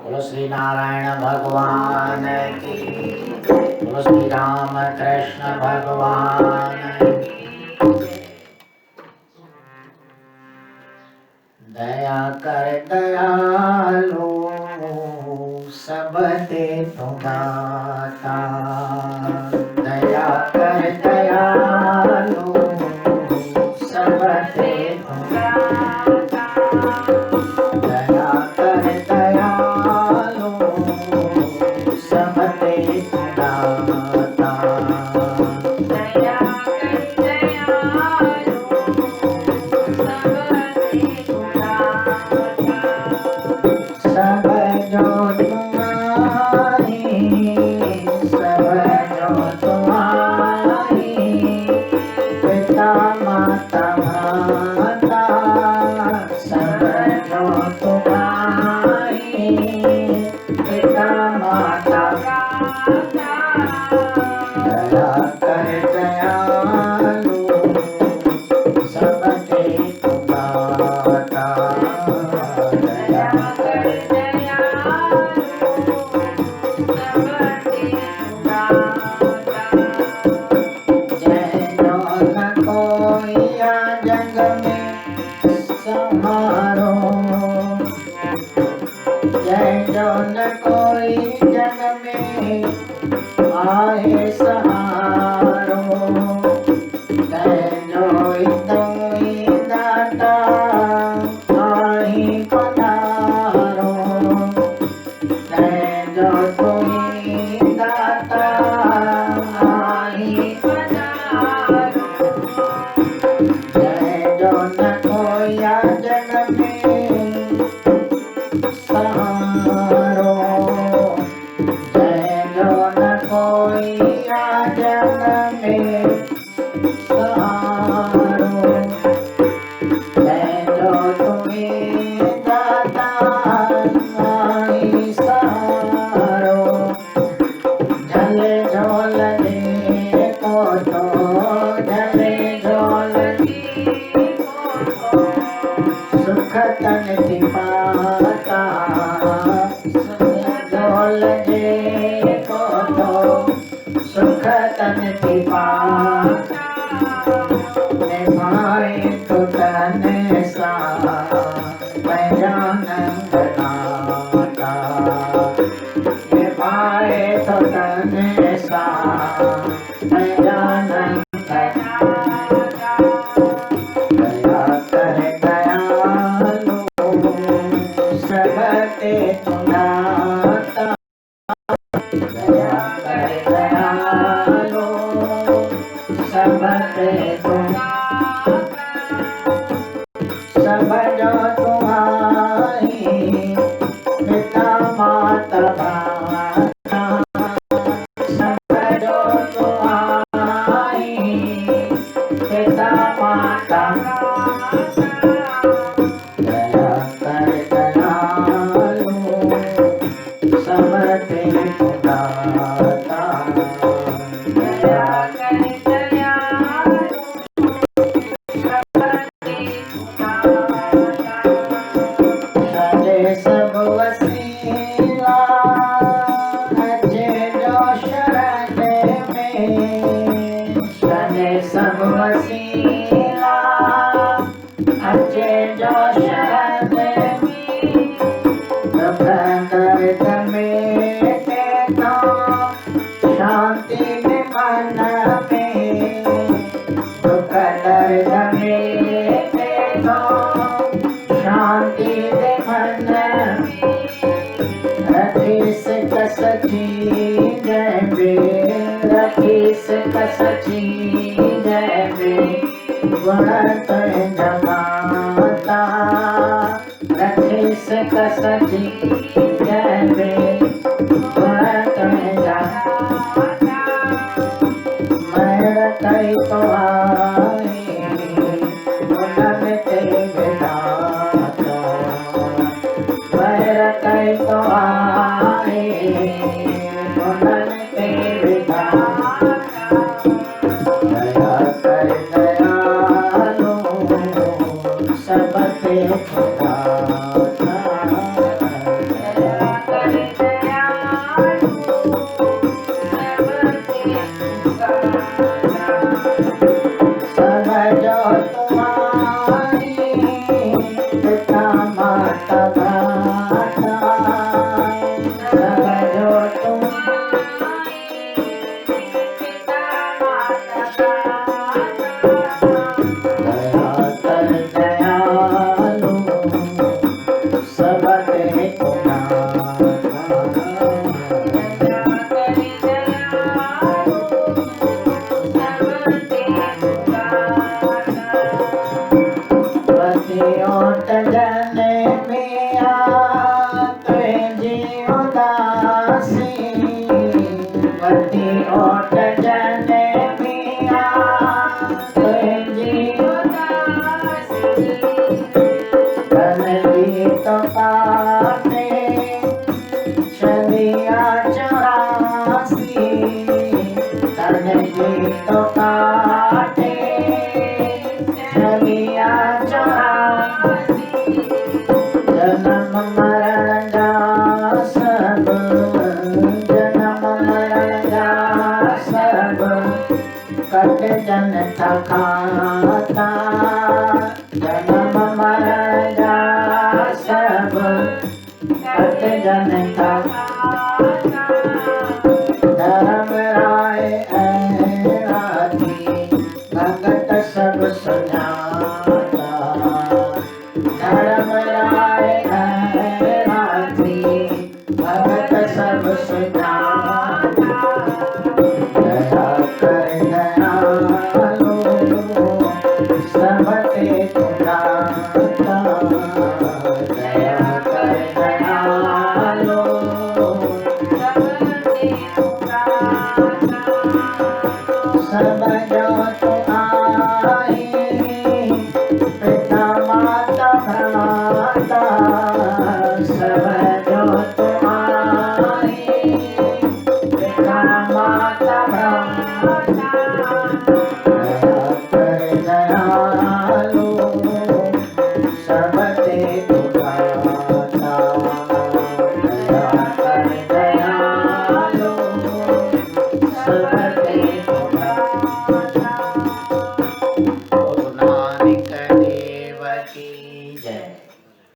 बोलो श्री नारायण भगवान की, बोलो श्री राम कृष्ण भगवान की। दया कर दयालु सब ते तू दाता, दया कर दयालु सब ते तू दाता, दया कर दयालु सब ते तू दाता, दया कर दयालु सब ते तू दाता। सब जो तुम्हारी, सब जो तुम्हारी, पिता माता भ्राता, सब जो तुम्हारी, पिता माता भ्राता, दया कर दयालु सब ते तू दाता, दया कर दयालु सब ते तू दाता। जय जो न कोई जग में समारो, जय जो न कोई जग में आए सहारो, जय जो तोई दाता आई पधारो, जय जो तोई दाता आई पधारो, जय जो न कोई जग में सहारो, जय जो न कोई जग में सहारो, जय जो तुम्हें दाता आई सहारो, झले झोल देखो तो, झले झोल देखो तो, सुख तन की पाता, सुख झोल देखो तो, सुख तन की पाता, निभाए तो तन सा गजानन नाथा, निभाए तो तन सा गजानन नाथा, दया कर दयालु सब ते तू दाता, दया कर दयालु सब ते तू दाता, सब जो तुम्हारी, पिता माता भ्राता, सब जो तुम्हारी, पिता माता भ्राता, दया कर दयालु सब ते तू दाता, दया कर दयालु सब ते तू दाता। सजे सब वसीला अजे जो शरण में, सजे सब वसीला अजे जो शरण में, दुख दर्द में तो शांति में मन में, दुख दर्द में तो शांति दे मन में, रखीस कस जय बे, रखीस कस जय बे, गुण तुय जमाता, रखीस कस जय बे, गुण तुय जमाता, मैं रखई तो आई गुण ते विधाता, मैं रखई तो आई गुण ते विधाता, दया कर दयालु सब ते तू दाता, दया कर जन था खाता, जन्म मरण जा सब कट जन था खाता। धर्म राय ऐरा थी भगत सब सुजाता, धर्म राय ऐरा थी भगत सब सुजाता। दया कर दयालो सबके तुलाता, दया कर दयालो सबके तुलाता। सब जो तो आए पिता माता भ्राता, सब जो तो आए पिता माता भ्राता।